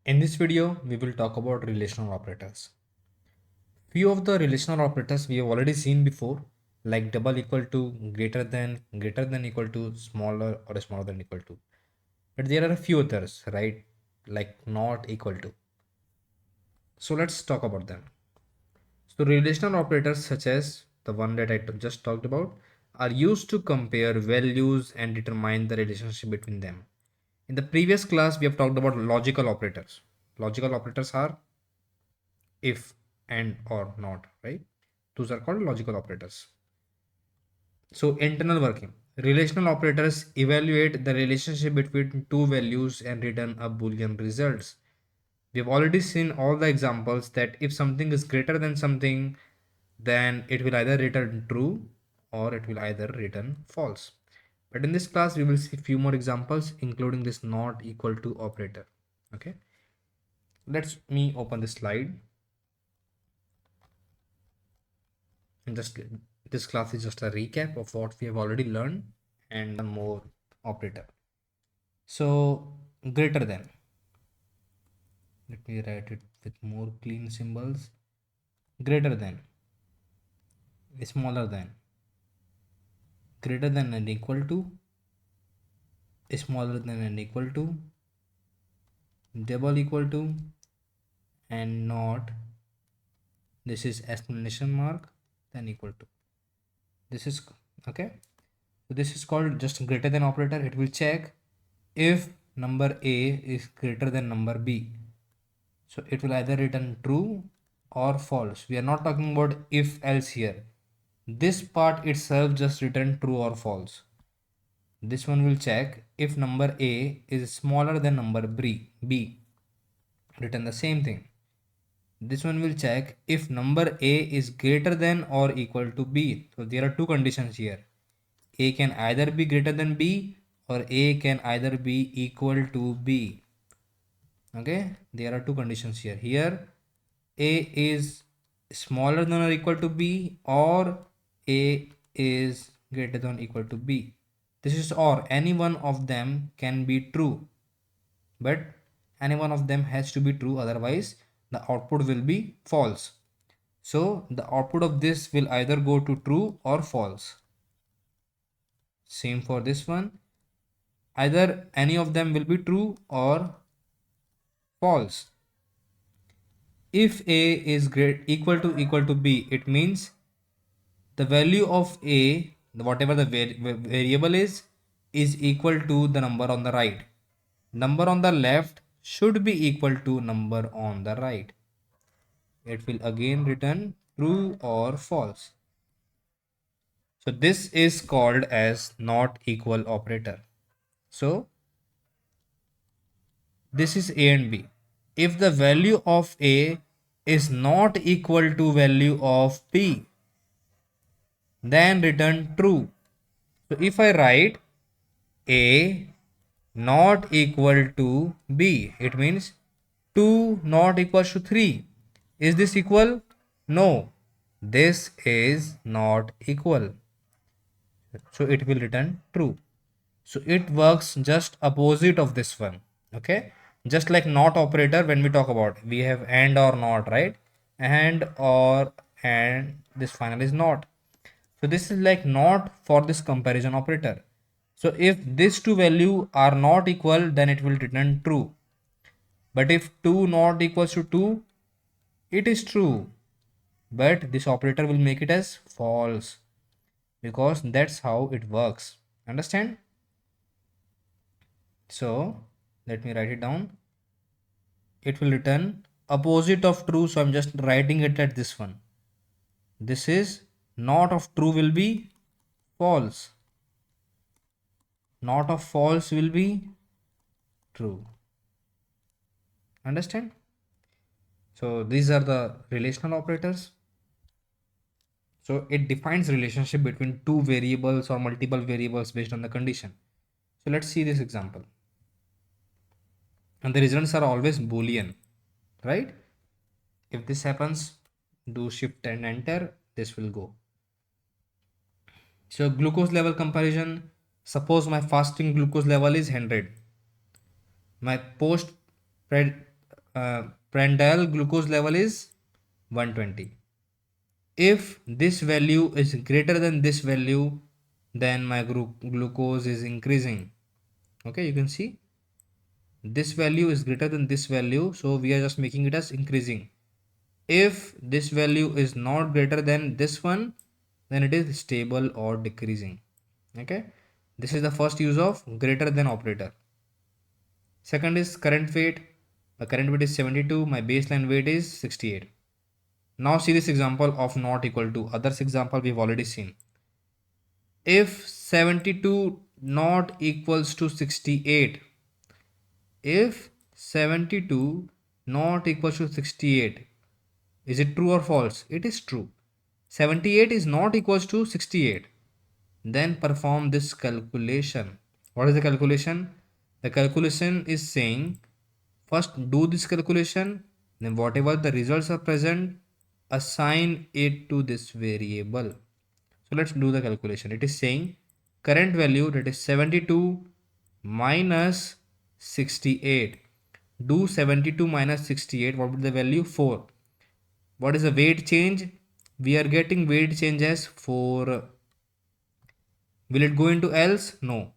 In this video, we will talk about relational operators. Few of the relational operators we have already seen before, like double equal to, greater than equal to, smaller or smaller than equal to. But there are a few others, right? Like not equal to. So let's talk about them. So relational operators such as the one that I just talked about are used to compare values and determine the relationship between them. In the previous class, we have talked about logical operators. Logical operators are if, and, or not, right? Those are called logical operators. So internal working. Relational operators evaluate the relationship between two values and return a Boolean results. We have already seen all the examples that if something is greater than something, then it will either return true or it will either return false. But in this class, we will see few more examples, including this not equal to operator. Okay. Let's me open the slide. And just this class is just a recap of what we have already learned and one more operator. So greater than, let me write it with more clean symbols. Greater than, smaller than, greater than and equal to, smaller than and equal to, double equal to, and not. This is exclamation mark, then equal to. This is okay. So this is called just greater than operator. It will check if number A is greater than number B. So it will either return true or false. We are not talking about if else here. This part itself just return true or false. This one will check if number A is smaller than number B. Return the same thing. This one will check if number A is greater than or equal to B. So there are two conditions here. A can either be greater than B or A can either be equal to B. Okay, there are two conditions here. A is smaller than or equal to B or A is greater than or equal to B. This is or any one of them can be true, but any one of them has to be true, otherwise the output will be false. So the output of this will either go to true or false. Same for this one, either any of them will be true or false. If A is equal to B, it means the value of A, whatever the variable is equal to the number on the right. Number on the left should be equal to number on the right. It will again return true or false. So this is called as not equal operator. So this is A and B. If the value of A is not equal to value of B, then return true. So if I write A not equal to B, it means 2 not equals to 3. Is this equal? No, this is not equal. So it will return true. So it works just opposite of this one. Okay, just like not operator, when we talk about, we have and or not, right? And or and this final is not. So this is like not for this comparison operator. So if these two values are not equal, then it will return true. But if 2 not equals to 2, it is true. But this operator will make it as false, because that's how it works. Understand? So let me write it down. It will return opposite of true. So I'm just writing it at this one. This is not of true will be false. Not of false will be true. Understand? So these are the relational operators. So it defines relationship between two variables or multiple variables based on the condition. So let's see this example. And the results are always Boolean, right? If this happens, do shift and enter, this will go. So glucose level comparison. Suppose my fasting glucose level is 100. My post prandial glucose level is 120. If this value is greater than this value, then my glucose is increasing. Okay, you can see this value is greater than this value, so we are just making it as increasing. If this value is not greater than this one, then it is stable or decreasing. Okay, this is the first use of greater than operator. Second is current weight. My current weight is 72, my baseline weight is 68. Now see this example of not equal to. Others example we've already seen. If 72 not equals to 68, if 72 not equals to 68, is it true or false? It is true. 78 is not equals to 68. Then perform this calculation. What is the calculation? The calculation is saying first do this calculation, then whatever the results are present, assign it to this variable. So let's do the calculation. It is saying current value, that is 72 minus 68. Do 72 minus 68. What would be the value? 4. What is the weight change? We are getting weight change as 4. Will it go into else? No.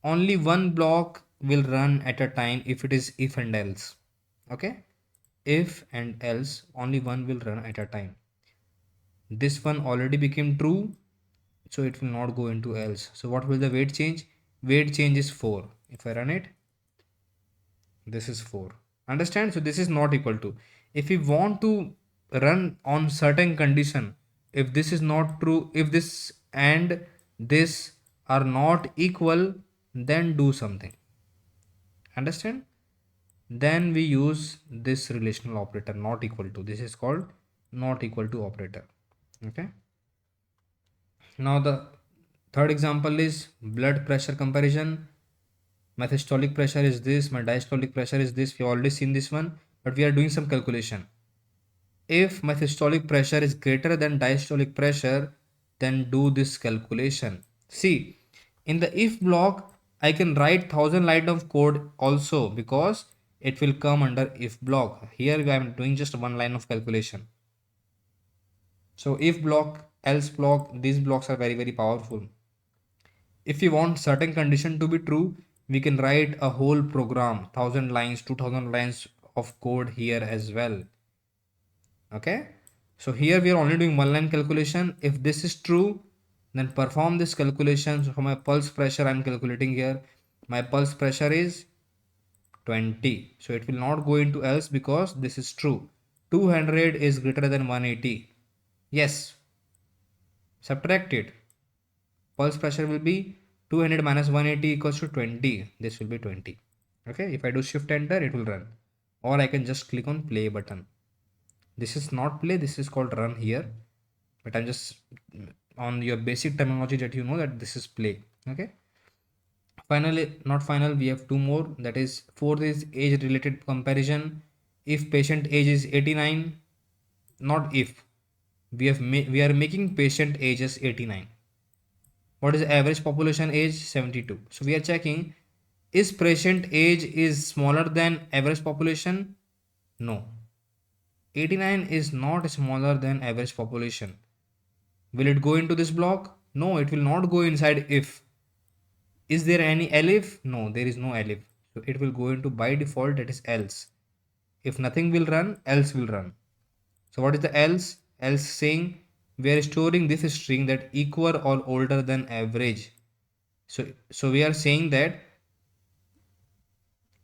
Only one block will run at a time if it is if and else. Okay? If and else, only one will run at a time. This one already became true, so it will not go into else. So what will the weight change? Weight change is 4. If I run it, this is 4. Understand? So this is not equal to. If we want to run on certain condition, if this is not true, if this and this are not equal, then do something. Understand? Then we use this relational operator, not equal to. This is called not equal to operator. Okay. Now the third example is blood pressure comparison. My systolic pressure is this, my diastolic pressure is this. We have already seen this one, but we are doing some calculation. If my systolic pressure is greater than diastolic pressure, then do this calculation. See, in the if block, I can write 1000 line of code also, because it will come under if block. Here I am doing just one line of calculation. So if block, else block, these blocks are very, very powerful. If we want certain condition to be true, we can write a whole program, 1000 lines, 2000 lines of code here as well. Okay, so here we are only doing one line calculation. If this is true, then perform this calculation. So for my pulse pressure, I'm calculating here. My pulse pressure is 20. So it will not go into else because this is true. 200 is greater than 180. Yes, subtract it. Pulse pressure will be 200 minus 180 equals to 20. This will be 20. Okay, if I do shift enter, it will run. Or I can just click on play button. This is not play, this is called run here. But I'm just on your basic terminology that you know that this is play. Okay. Finally, not final, we have two more. That is, fourth is age related comparison. If patient age is 89, not if, we are making patient age as 89. What is the average population age? 72. So we are checking, is patient age is smaller than average population? No. 89 is not smaller than average population. Will it go into this block? No, it will not go inside if. Is there any elif? No, there is no elif. So it will go into by default, that is else. If nothing will run, else will run. So what is the else? Else saying we are storing this string that equal or older than average. So we are saying that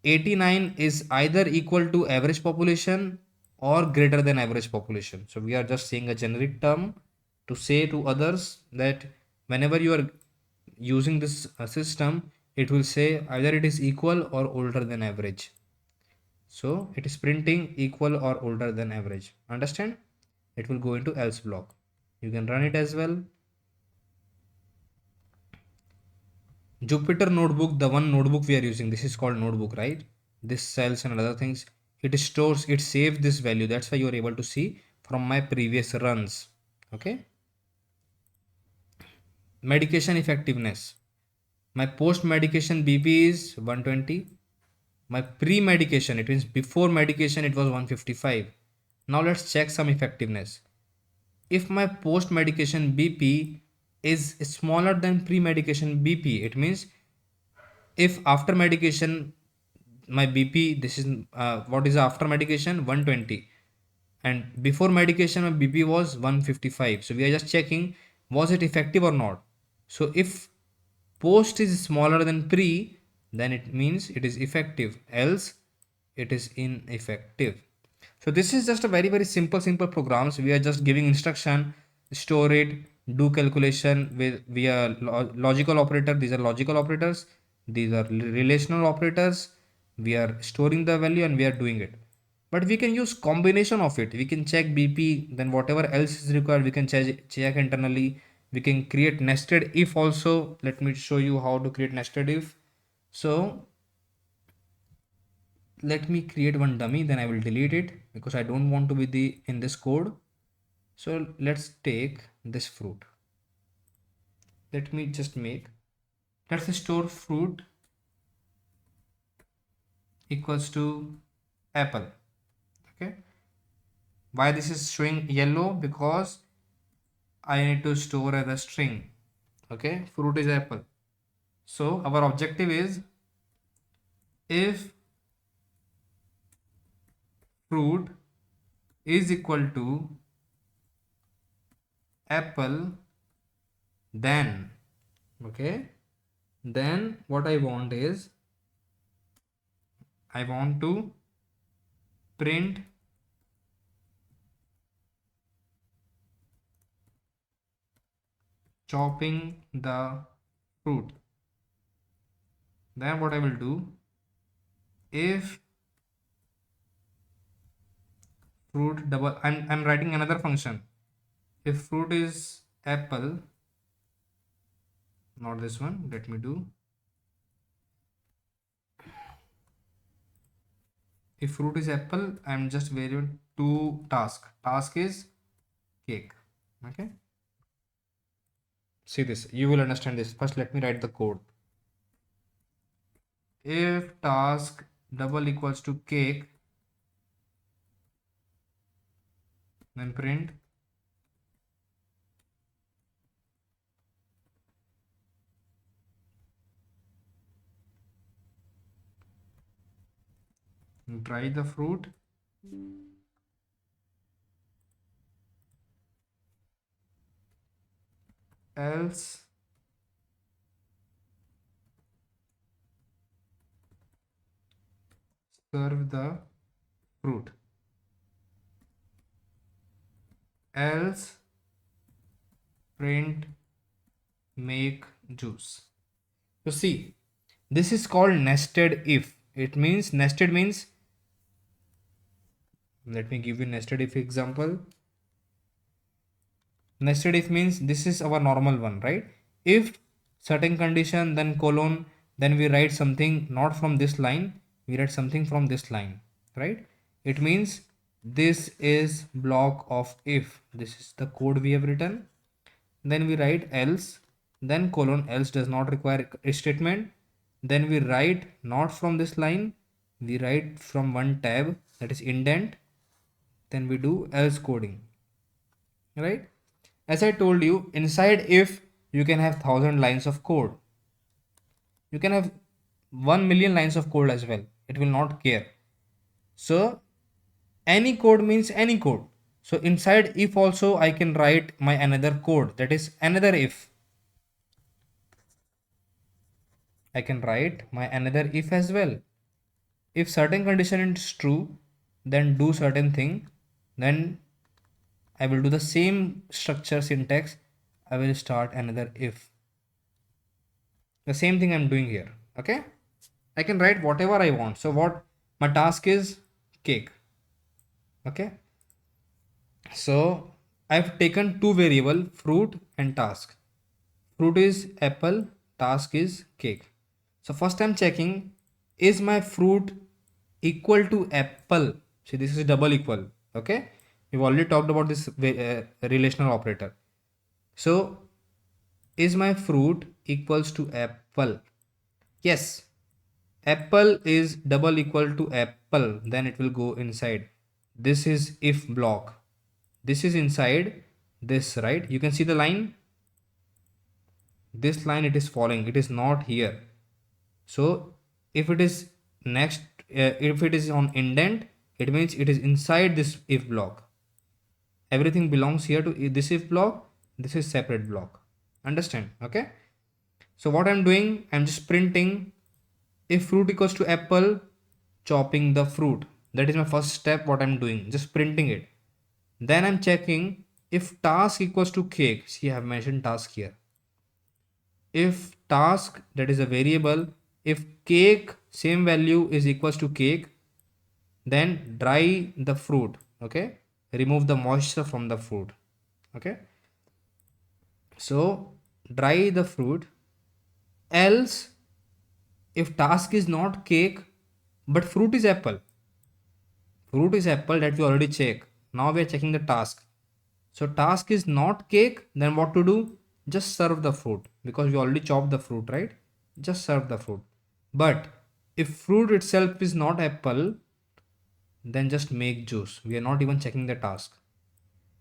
89 is either equal to average population or greater than average population. So we are just saying a generic term to say to others that whenever you are using this system, it will say either it is equal or older than average. So it is printing equal or older than average. Understand? It will go into else block. You can run it as well. Jupyter notebook, the one notebook we are using, this is called notebook, right? This cells and other things, it stores, it saves this value. That's why you are able to see from my previous runs. Okay. Medication effectiveness. My post medication BP is 120. My pre-medication, it means before medication, it was 155. Now let's check some effectiveness. If my post-medication BP is smaller than pre-medication BP, it means if after medication my BP, this is what is after medication, 120, and before medication my BP was 155. So we are just checking was it effective or not. So if post is smaller than pre, then it means it is effective, else it is ineffective. So this is just a very simple programs. We are just giving instruction, store it, do calculation with via logical operator. These are logical operators, these are relational operators. We are storing the value and we are doing it. But we can use combination of it. We can check BP, then whatever else is required we can check internally. We can create nested if also. Let me show you how to create nested if. So let me create one dummy, then I will delete it because I don't want to be the in this code. So let's take this fruit. Let me just make, let's store fruit equals to apple. Okay, why this is showing yellow? Because I need to store as a string. Okay, fruit is apple. So our objective is, if fruit is equal to apple, then, okay, then what I want is, I want to print chopping the fruit. Then what I will do, if fruit double, I'm writing another function. If fruit is apple, not this one, let me do, if fruit is apple, I'm just variable to task is cake. Okay, see this, you will understand this. First let me write the code. If task double equals to cake, then print dry the fruit, else serve the fruit, else print make juice. So see, this is called nested if. It means, nested means, let me give you nested if example. Nested if means this is our normal one, right? If certain condition, then colon, then we write something not from this line, we write something from this line, right? It means this is block of if. This is the code we have written. Then we write else, then colon, else does not require a statement. Then we write not from this line, we write from one tab, that is indent. Then we do else coding, right? As I told you, inside if you can have 1,000 lines of code, you can have 1 million lines of code as well, it will not care. So any code means any code. So inside if also I can write my another code, that is another if. I can write my another if as well. If certain condition is true, then do certain thing, then I will do the same structure syntax. I will start another if. The same thing I'm doing here. Okay, I can write whatever I want. So what my task is, cake. Okay, so I've taken two variable, fruit and task. Fruit is apple, task is cake. So first I'm checking, is my fruit equal to apple? See, this is double equal. Okay, we've already talked about this relational operator. So is my fruit equals to apple? Yes. apple is double equal to apple, then it will go inside. This is if block. This is inside this, right? You can see the line. This line, it is falling, it is not here. So if it is next, if it is on indent, it means it is inside this if block. Everything belongs here to this if block. This is separate block. Understand? Okay. So what I'm doing, I'm just printing if fruit equals to apple, chopping the fruit. That is my first step. What I'm doing, just printing it. Then I'm checking if task equals to cake. See, I have mentioned task here. If task, that is a variable, if cake same value is equals to cake, then dry the fruit. Okay, remove the moisture from the fruit. Okay, so dry the fruit. Else, if task is not cake but fruit is apple, fruit is apple, that we already check. Now we are checking the task. So task is not cake, then what to do? Just serve the fruit, because we already chopped the fruit, right? Just serve the fruit. But if fruit itself is not apple, then just make juice. We are not even checking the task.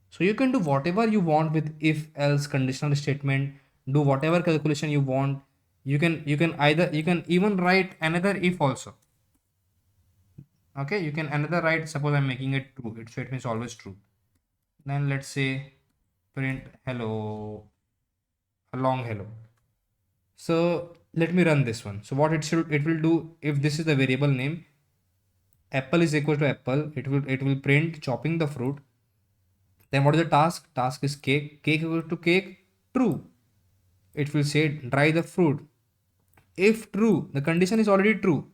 So you can do whatever you want with if else conditional statement, do whatever calculation you want. You can even write another if also. Okay, you can another write, suppose I'm making it true, so it means always true. Then let's say print hello, a long hello. So let me run this one. So what it will do, if this is the variable name, apple is equal to apple, it will print chopping the fruit. Then what is the task? Task is cake. Cake equal to cake, true. It will say dry the fruit. If true, the condition is already true.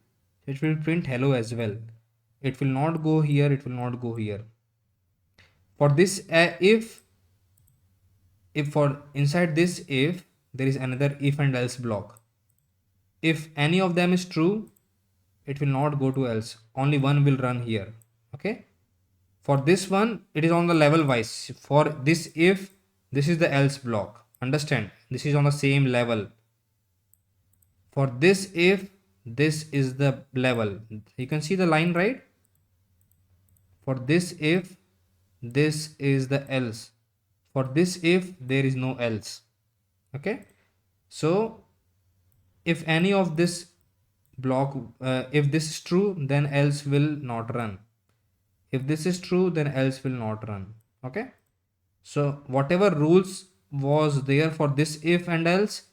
It will print hello as well. It will not go here, it will not go here. For this if for inside this if, there is another if and else block. If any of them is true, it will not go to else, only one will run here. Okay, for this one it is on the level wise. For this if, this is the else block. Understand, this is on the same level. For this if, this is the level. You can see the line, right? For this if, this is the else. For this if, there is no else. Okay, so if any of this block, if this is true, then else will not run. If this is true, then else will not run. Okay, so whatever rules was there for this if and else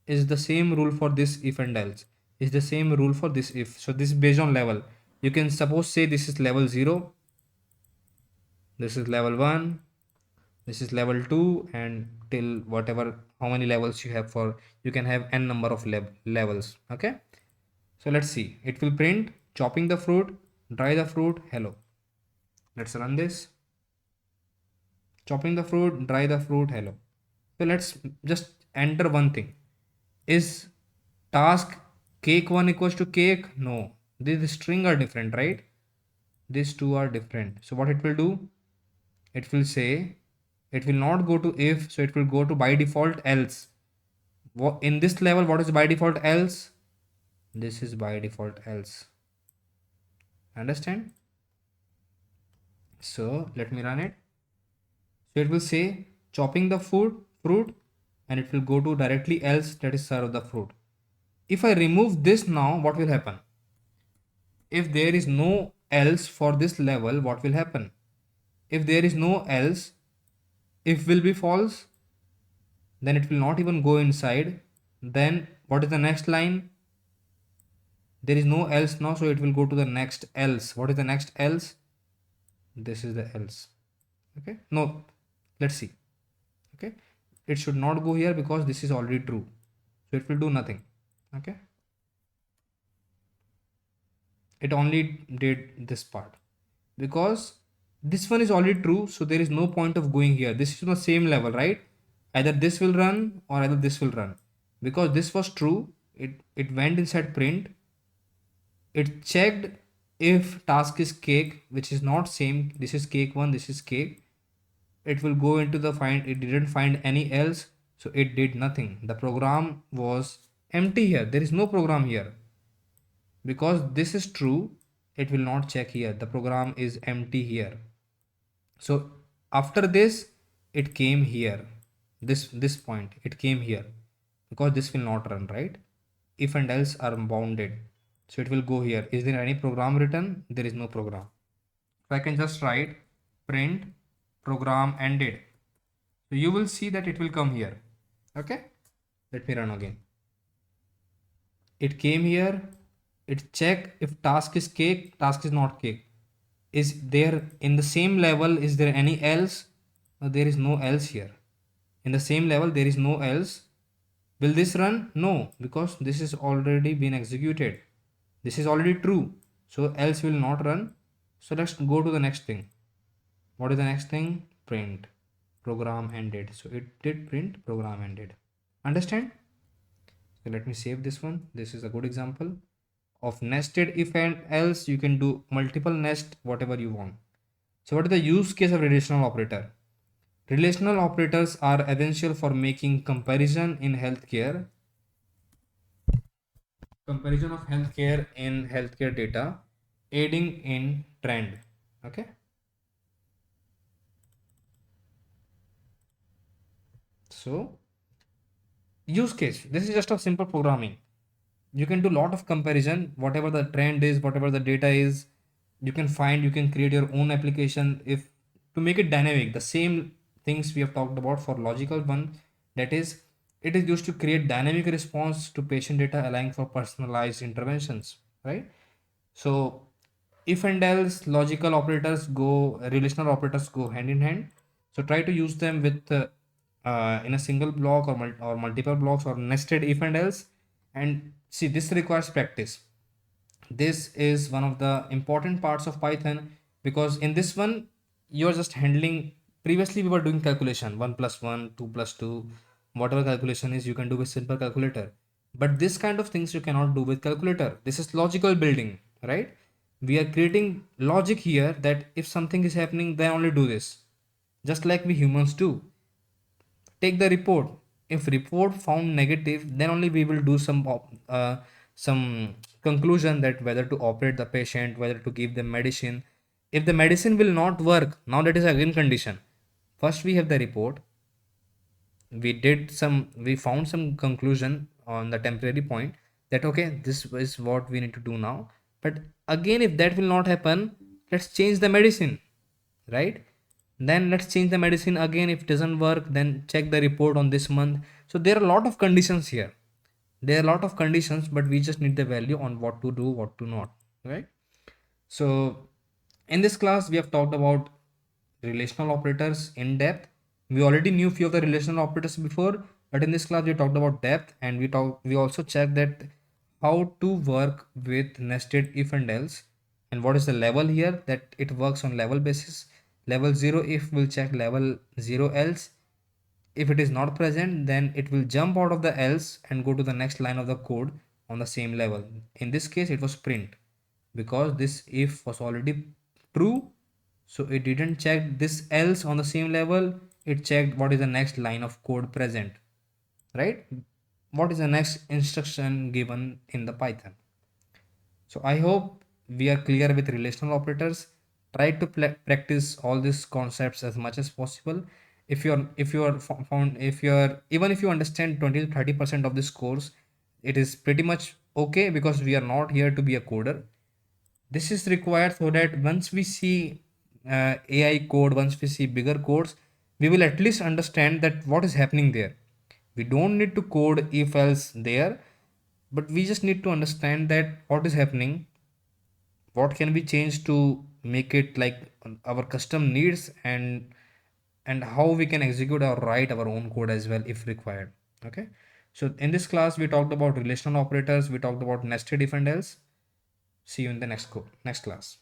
is the same rule for this if and else, is the same rule for this if. So this is based on level. You can suppose say this is level 0, this is level 1, this is level 2, and till whatever, how many levels you have. For you can have n number of levels. Okay, so let's see, it will print chopping the fruit, dry the fruit, hello. Let's run this. Chopping the fruit, dry the fruit, hello. So let's just enter one thing. Is task cake 1 equals to cake? No, these string are different, right? These two are different. So what it will do, it will say, it will not go to if, so it will go to by default else. In this level, what is by default else? This is by default else. Understand? So let me run it. So it will say chopping the fruit, and it will go to directly else, that is serve the fruit. If I remove this now, what will happen? If there is no else for this level, what will happen? If there is no else, if will be false, then it will not even go inside. Then what is the next line? There is no else now, so it will go to the next else. What is the next else? This is the else. Okay, no, let's see. Okay, it should not go here because this is already true, so it will do nothing. Okay, it only did this part because this one is already true, so there is no point of going here. This is on the same level, right? Either this will run or either this will run. Because this was true, it went inside print, it checked if task is cake, which is not same. This is cake 1, this is cake. It will go into the find, it didn't find any else, so it did nothing. The program was empty here, there is no program here. because this is true, it will not check here. The program is empty here. So after this, it came here. This point, it came here because this will not run, right? If and else are bounded. So it will go here. Is there any program written? There is no program. So I can just write print program ended. So you will see that it will come here. Okay. Let me run again. It came here. It check if task is cake, task is not cake. Is there in the same level? Is there any else? No, there is no else here. In the same level, there is no else. Will this run? No, because this is already been executed. This is already true. So else will not run. So let's go to the next thing. What is the next thing? Print. Program ended. So it did print program ended. Understand? So let me save this one. This is a good example of nested if and else. You can do multiple nest whatever you want. So what is the use case of relational operator? Relational operators are essential for making comparison of healthcare in healthcare data, aiding in trend. Okay. So use case. This is just a simple programming. You can do a lot of comparison. Whatever the trend is, whatever the data is, you can find. You can create your own application if to make it dynamic. The same things we have talked about for logical one. That is, it is used to create dynamic response to patient data, allowing for personalized interventions. Right. So if and else logical operators go relational operators go hand in hand. So try to use them with in a single block or multiple blocks or nested if and else. And see, this requires practice. This is one of the important parts of Python, because in this one you're just handling. Previously we were doing calculation 1 plus 1 2 plus 2, whatever calculation is you can do with simple calculator. But this kind of things you cannot do with calculator. This is logical building, right? We are creating logic here that if something is happening, then only do this, just like we humans do. Take the report. If report found negative, then only we will do some conclusion that whether to operate the patient, whether to give them medicine. If the medicine will not work, now that is again condition. First we have the report. We found some conclusion on the temporary point that okay, this is what we need to do now. But again, if that will not happen, let's change the medicine, right? Then let's change the medicine again. If it doesn't work, then check the report on this month. So there are a lot of conditions here. There are a lot of conditions, but we just need the value on what to do, what to not, right? So in this class we have talked about relational operators in depth. We already knew few of the relational operators before, but in this class we talked about depth, and we also checked that how to work with nested if and else, and what is the level here, that it works on level basis. Level 0 if will check level 0 else. If it is not present, then it will jump out of the else and go to the next line of the code on the same level. In this case it was print, because this if was already true, so it didn't check this else on the same level. It checked what is the next line of code present, right? What is the next instruction given in the Python. So I hope we are clear with relational operators. Try to practice all these concepts as much as possible. If you're found if you're even if you understand 20 to 30% of this course, it is pretty much okay, because we are not here to be a coder. This is required so that once we see AI code, once we see bigger codes, we will at least understand that what is happening there. We don't need to code if else there, but we just need to understand that what is happening, what can be changed to make it like our custom needs, and how we can execute or write our own code as well if required. Okay. So in this class we talked about relational operators, we talked about nested if and else. See you in the next class.